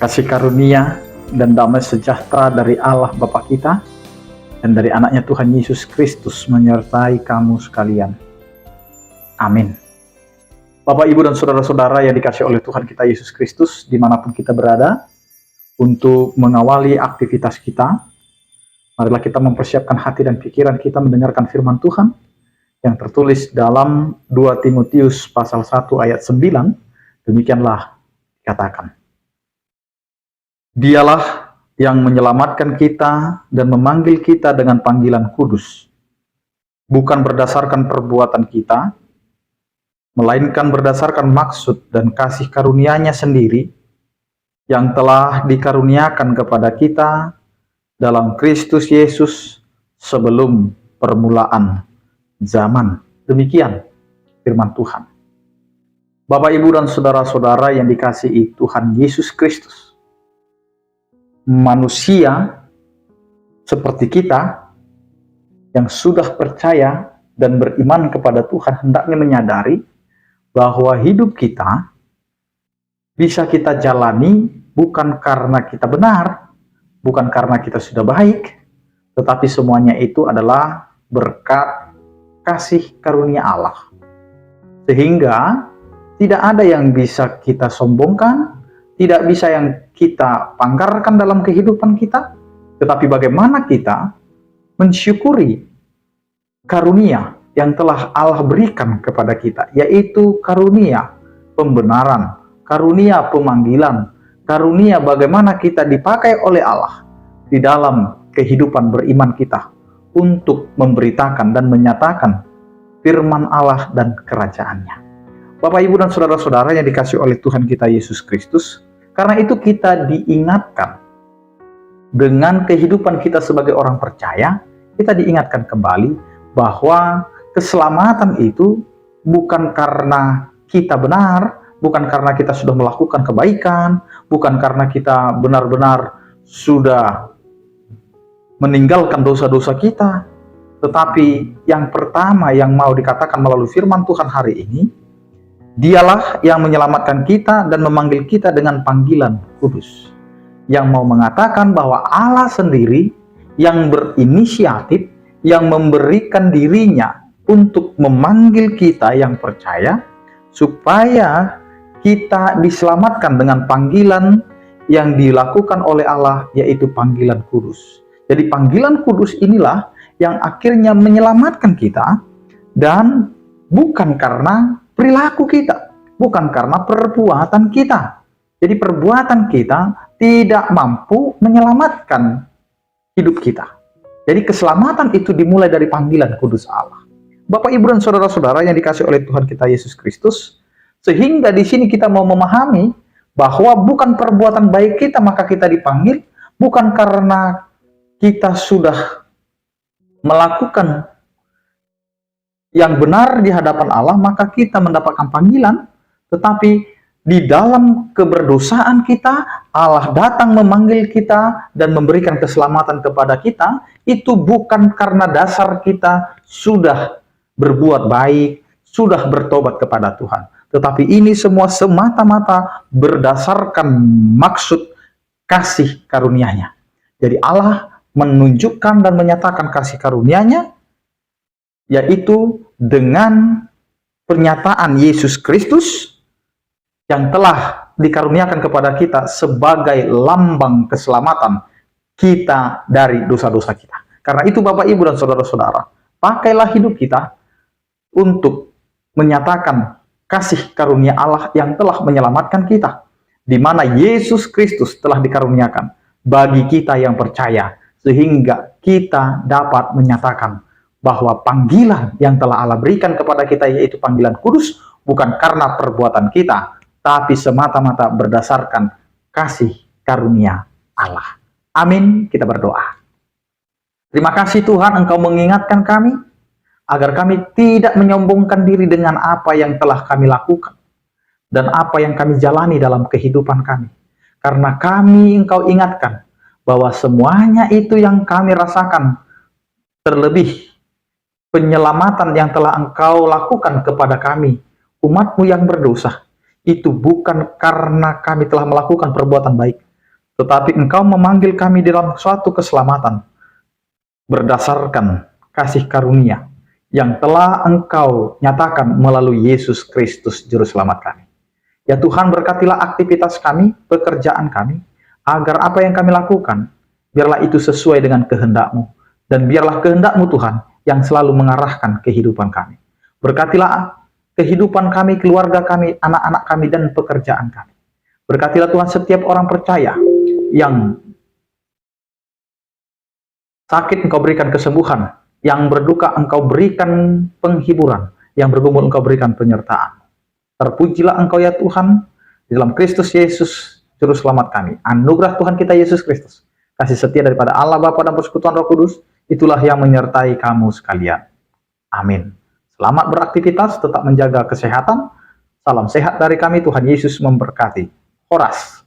Kasih karunia dan damai sejahtera dari Allah Bapa kita dan dari anaknya Tuhan Yesus Kristus menyertai kamu sekalian. Amin. Bapak, Ibu, dan saudara-saudara yang dikasihi oleh Tuhan kita Yesus Kristus, dimanapun kita berada, untuk mengawali aktivitas kita, marilah kita mempersiapkan hati dan pikiran kita mendengarkan firman Tuhan yang tertulis dalam 2 Timotius pasal 1 ayat 9. Demikianlah dikatakan, Dialah yang menyelamatkan kita dan memanggil kita dengan panggilan kudus, bukan berdasarkan perbuatan kita, melainkan berdasarkan maksud dan kasih karunia-Nya sendiri yang telah dikaruniakan kepada kita dalam Kristus Yesus sebelum permulaan zaman. Demikian firman Tuhan. Bapak, Ibu, dan saudara-saudara yang dikasihi Tuhan Yesus Kristus, manusia seperti kita yang sudah percaya dan beriman kepada Tuhan hendaknya menyadari bahwa hidup kita bisa kita jalani bukan karena kita benar, bukan karena kita sudah baik, tetapi semuanya itu adalah berkat kasih karunia Allah. Sehingga tidak ada yang bisa kita sombongkan, tidak bisa yang kita pangkarkan dalam kehidupan kita, tetapi bagaimana kita mensyukuri karunia yang telah Allah berikan kepada kita, yaitu karunia pembenaran, karunia pemanggilan, karunia bagaimana kita dipakai oleh Allah di dalam kehidupan beriman kita untuk memberitakan dan menyatakan firman Allah dan kerajaan-Nya. Bapak, Ibu, dan saudara-saudara yang dikasihi oleh Tuhan kita Yesus Kristus, karena itu kita diingatkan dengan kehidupan kita sebagai orang percaya, kita diingatkan kembali bahwa keselamatan itu bukan karena kita benar, bukan karena kita sudah melakukan kebaikan, bukan karena kita benar-benar sudah meninggalkan dosa-dosa kita, tetapi yang pertama yang mau dikatakan melalui firman Tuhan hari ini, Dialah yang menyelamatkan kita dan memanggil kita dengan panggilan kudus, yang mau mengatakan bahwa Allah sendiri yang berinisiatif, yang memberikan dirinya untuk memanggil kita yang percaya, supaya kita diselamatkan dengan panggilan yang dilakukan oleh Allah, yaitu panggilan kudus. Jadi panggilan kudus inilah yang akhirnya menyelamatkan kita, dan bukan karena perilaku kita, bukan karena perbuatan kita. Jadi perbuatan kita tidak mampu menyelamatkan hidup kita. Jadi keselamatan itu dimulai dari panggilan kudus Allah. Bapak, Ibu, dan saudara-saudara yang dikasihi oleh Tuhan kita Yesus Kristus, sehingga di sini kita mau memahami bahwa bukan perbuatan baik kita maka kita dipanggil, bukan karena kita sudah melakukan yang benar di hadapan Allah maka kita mendapatkan panggilan, tetapi di dalam keberdosaan kita Allah datang memanggil kita dan memberikan keselamatan kepada kita. Itu bukan karena dasar kita sudah berbuat baik, sudah bertobat kepada Tuhan, tetapi ini semua semata-mata berdasarkan maksud kasih karunia-Nya. Jadi Allah menunjukkan dan menyatakan kasih karunia-Nya, yaitu dengan pernyataan Yesus Kristus yang telah dikaruniakan kepada kita sebagai lambang keselamatan kita dari dosa-dosa kita. Karena itu Bapak, Ibu, dan saudara-saudara, pakailah hidup kita untuk menyatakan kasih karunia Allah yang telah menyelamatkan kita, di mana Yesus Kristus telah dikaruniakan bagi kita yang percaya, sehingga kita dapat menyatakan bahwa panggilan yang telah Allah berikan kepada kita, yaitu panggilan kudus, bukan karena perbuatan kita, tapi semata-mata berdasarkan kasih karunia Allah. Amin. Kita berdoa. Terima kasih Tuhan, Engkau mengingatkan kami agar kami tidak menyombongkan diri dengan apa yang telah kami lakukan dan apa yang kami jalani dalam kehidupan kami. Karena kami Engkau ingatkan bahwa semuanya itu yang kami rasakan, terlebih penyelamatan yang telah Engkau lakukan kepada kami, umat-Mu yang berdosa, itu bukan karena kami telah melakukan perbuatan baik, tetapi Engkau memanggil kami dalam suatu keselamatan berdasarkan kasih karunia yang telah Engkau nyatakan melalui Yesus Kristus Juru Selamat kami. Ya Tuhan, berkatilah aktivitas kami, pekerjaan kami, agar apa yang kami lakukan, biarlah itu sesuai dengan kehendak-Mu. Dan biarlah kehendak-Mu Tuhan yang selalu mengarahkan kehidupan kami. Berkatilah kehidupan kami, keluarga kami, anak-anak kami, dan pekerjaan kami. Berkatilah Tuhan setiap orang percaya yang sakit Engkau berikan kesembuhan, yang berduka Engkau berikan penghiburan, yang bergumul Engkau berikan penyertaan. Terpujilah Engkau ya Tuhan, di dalam Kristus Yesus, Juru Selamat kami. Anugerah Tuhan kita Yesus Kristus, kasih setia daripada Allah Bapa dan persekutuan Roh Kudus, itulah yang menyertai kamu sekalian. Amin. Selamat beraktivitas, tetap menjaga kesehatan. Salam sehat dari kami, Tuhan Yesus memberkati. Horas.